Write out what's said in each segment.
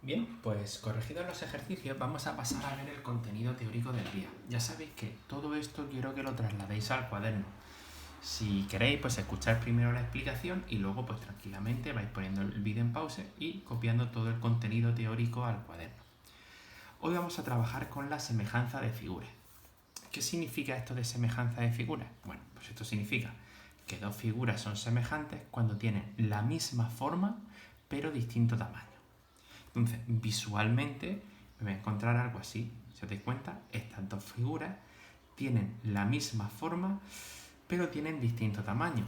Bien, pues corregidos los ejercicios vamos a pasar a ver el contenido teórico del día. Ya sabéis que todo esto quiero que lo trasladéis al cuaderno. Si queréis, pues escuchar primero la explicación y luego pues tranquilamente vais poniendo el vídeo en pause y copiando todo el contenido teórico al cuaderno. Hoy vamos a trabajar con la semejanza de figuras. ¿Qué significa esto de semejanza de figuras? Bueno, pues esto significa que dos figuras son semejantes cuando tienen la misma forma pero distinto tamaño. Entonces, visualmente me voy a encontrar algo así. Si os dais cuenta, estas dos figuras tienen la misma forma, pero tienen distinto tamaño.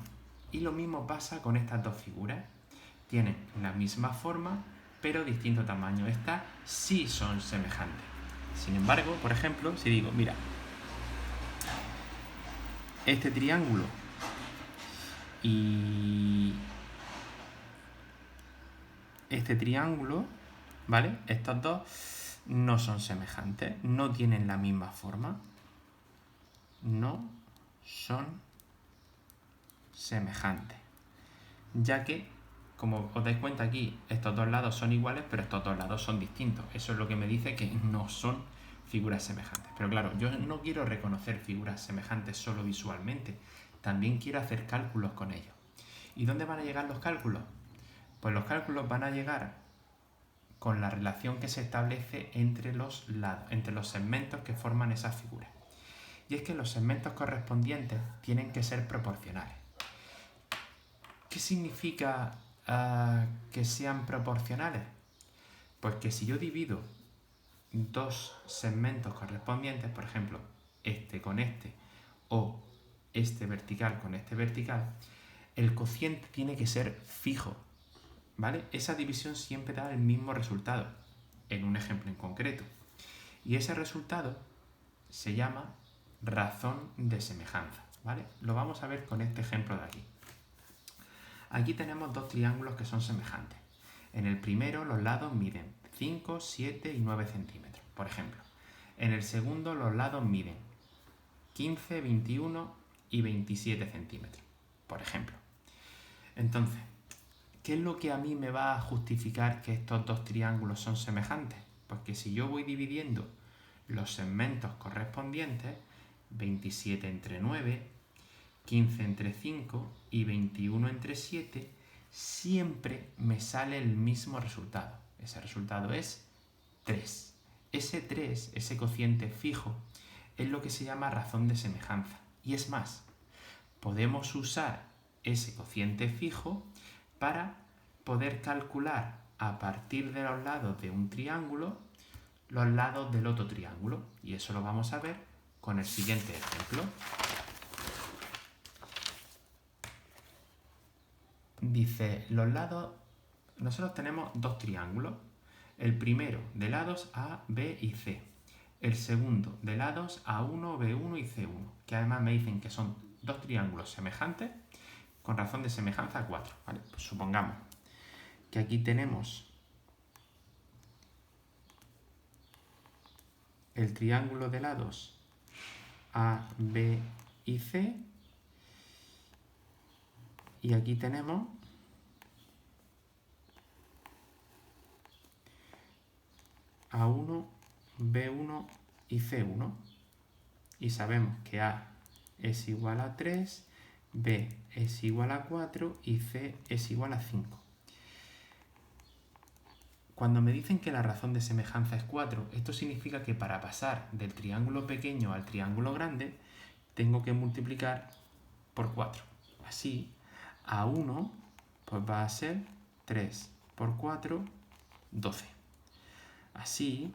Y lo mismo pasa con estas dos figuras. Tienen la misma forma, pero distinto tamaño. Estas sí son semejantes. Sin embargo, por ejemplo, si digo, mira, este triángulo y este triángulo, ¿vale? Estos dos no son semejantes, no tienen la misma forma, no son semejantes, ya que, como os dais cuenta aquí, estos dos lados son iguales, pero estos dos lados son distintos. Eso es lo que me dice que no son figuras semejantes. Pero claro, yo no quiero reconocer figuras semejantes solo visualmente, también quiero hacer cálculos con ellos. ¿Y dónde van a llegar los cálculos? Pues los cálculos van a llegar con la relación que se establece entre los lados, entre los segmentos que forman esas figuras. Y es que los segmentos correspondientes tienen que ser proporcionales. ¿Qué significa que sean proporcionales? Pues que si yo divido dos segmentos correspondientes, por ejemplo, este con este o este vertical con este vertical, el cociente tiene que ser fijo, ¿vale? Esa división siempre da el mismo resultado, en un ejemplo en concreto. Y ese resultado se llama razón de semejanza, ¿vale? Lo vamos a ver con este ejemplo de aquí. Aquí tenemos dos triángulos que son semejantes. En el primero los lados miden 5, 7 y 9 centímetros, por ejemplo. En el segundo los lados miden 15, 21 y 27 centímetros, por ejemplo. Entonces, ¿qué es lo que a mí me va a justificar que estos dos triángulos son semejantes? Pues que si yo voy dividiendo los segmentos correspondientes, 27 entre 9, 15 entre 5 y 21 entre 7, siempre me sale el mismo resultado. Ese resultado es 3. Ese 3, ese cociente fijo, es lo que se llama razón de semejanza. Y es más, podemos usar ese cociente fijo para poder calcular a partir de los lados de un triángulo los lados del otro triángulo. Y eso lo vamos a ver con el siguiente ejemplo. Dice, los lados, nosotros tenemos dos triángulos. El primero de lados A, B y C. El segundo de lados A1, B1 y C1. Que además me dicen que son dos triángulos semejantes con razón de semejanza 4. ¿Vale? Pues supongamos que aquí tenemos el triángulo de lados A, B y C. Y aquí tenemos A1, B1 y C1. Y sabemos que A es igual a 3, B es igual a 4 y C es igual a 5. Cuando me dicen que la razón de semejanza es 4, esto significa que para pasar del triángulo pequeño al triángulo grande, tengo que multiplicar por 4. Así, A1 pues va a ser 3 por 4, 12. Así,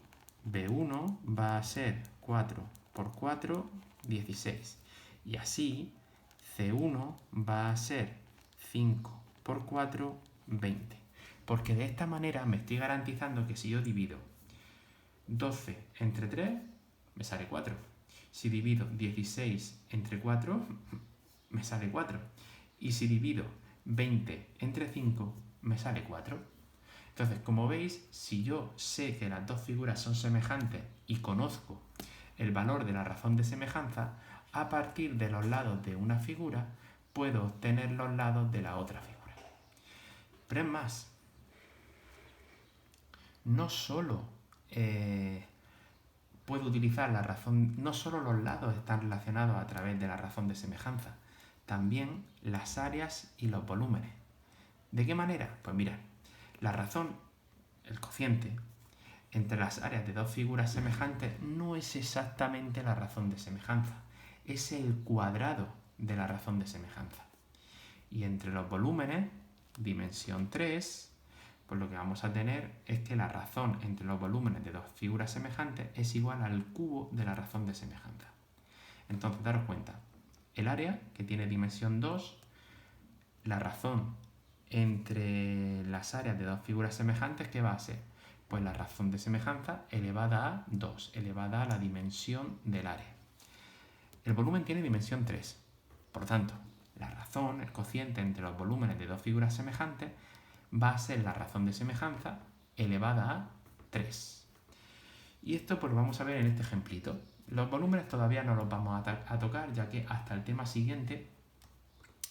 B1 va a ser 4 por 4, 16. Y así, C1 va a ser 5 por 4, 20. Porque de esta manera me estoy garantizando que si yo divido 12 entre 3, me sale 4. Si divido 16 entre 4, me sale 4. Y si divido 20 entre 5, me sale 4. Entonces, como veis, si yo sé que las dos figuras son semejantes y conozco el valor de la razón de semejanza, a partir de los lados de una figura, puedo obtener los lados de la otra figura. Pero es más, no solo puedo utilizar la razón, no solo los lados están relacionados a través de la razón de semejanza, también las áreas y los volúmenes. ¿De qué manera? Pues mira, la razón, el cociente, entre las áreas de dos figuras semejantes no es exactamente la razón de semejanza, es el cuadrado de la razón de semejanza. Y entre los volúmenes, dimensión 3, pues lo que vamos a tener es que la razón entre los volúmenes de dos figuras semejantes es igual al cubo de la razón de semejanza. Entonces, daros cuenta, el área, que tiene dimensión 2, la razón entre las áreas de dos figuras semejantes, ¿qué va a ser? Pues la razón de semejanza elevada a 2, elevada a la dimensión del área. El volumen tiene dimensión 3, por lo tanto, la razón, el cociente entre los volúmenes de dos figuras semejantes, va a ser la razón de semejanza elevada a 3. Y esto pues lo vamos a ver en este ejemplito. Los volúmenes todavía no los vamos a tocar, ya que hasta el tema siguiente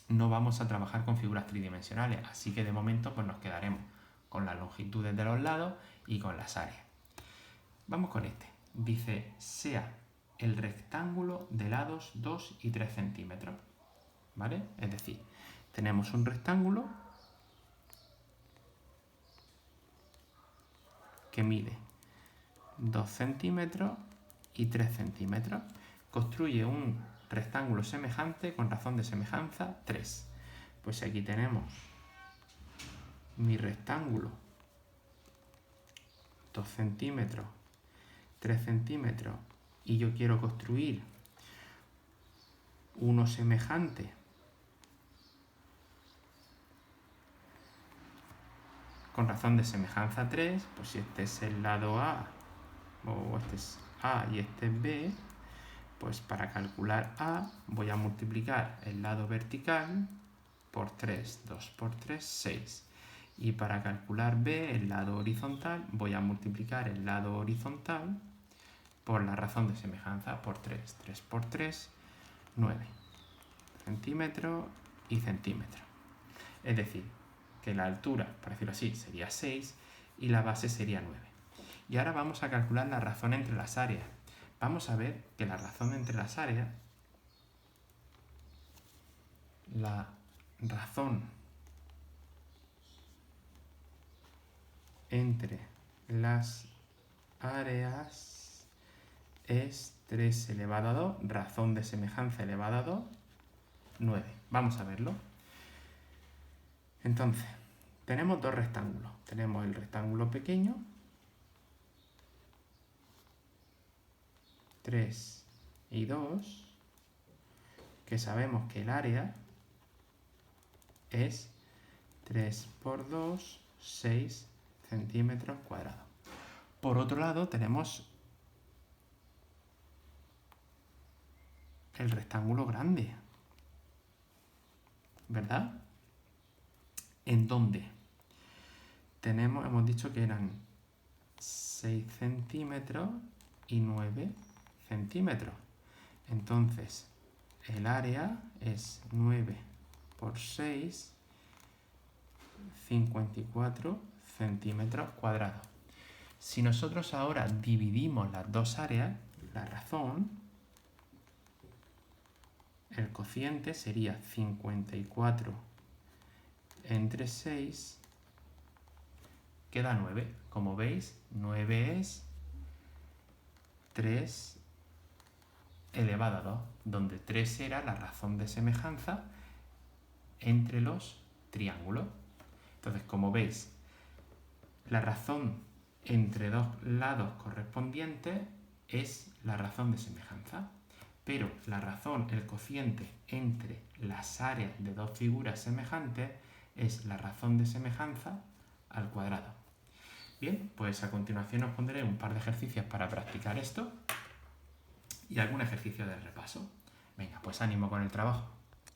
no vamos a trabajar con figuras tridimensionales, así que de momento pues nos quedaremos con las longitudes de los lados y con las áreas. Vamos con este. Dice, sea el rectángulo de lados 2 y 3 centímetros. ¿Vale? Es decir, tenemos un rectángulo que mide 2 centímetros y 3 centímetros. Construye un rectángulo semejante con razón de semejanza 3. Pues aquí tenemos mi rectángulo 2 centímetros, 3 centímetros, y yo quiero construir uno semejante con razón de semejanza 3, pues si este es el lado A, o este es A y este es B, pues para calcular A voy a multiplicar el lado vertical por 3, 2 por 3, 6. Y para calcular B, el lado horizontal, voy a multiplicar el lado horizontal por la razón de semejanza por 3. 3 por 3, 9 centímetros y centímetros. Es decir, que la altura, por decirlo así, sería 6 y la base sería 9. Y ahora vamos a calcular la razón entre las áreas. Vamos a ver que la razón entre las áreas, la razón entre las áreas es 3 elevado a 2, razón de semejanza elevada a 2, 9. Vamos a verlo. Entonces, tenemos dos rectángulos. Tenemos el rectángulo pequeño, 3 y 2, que sabemos que el área es 3 por 2, 6 centímetros cuadrados. Por otro lado, tenemos el rectángulo grande, ¿verdad? En donde hemos dicho que eran 6 centímetros y 9 centímetros. Entonces, el área es 9 por 6, 54 centímetros cuadrados. Si nosotros ahora dividimos las dos áreas, la razón, el cociente sería 54 entre 6, queda 9. Como veis, 9 es 3 elevado a 2, donde 3 era la razón de semejanza entre los triángulos. Entonces, como veis, la razón entre dos lados correspondientes es la razón de semejanza, pero la razón, el cociente entre las áreas de dos figuras semejantes es la razón de semejanza al cuadrado. Bien, pues a continuación os pondré un par de ejercicios para practicar esto y algún ejercicio de repaso. Venga, pues ánimo con el trabajo.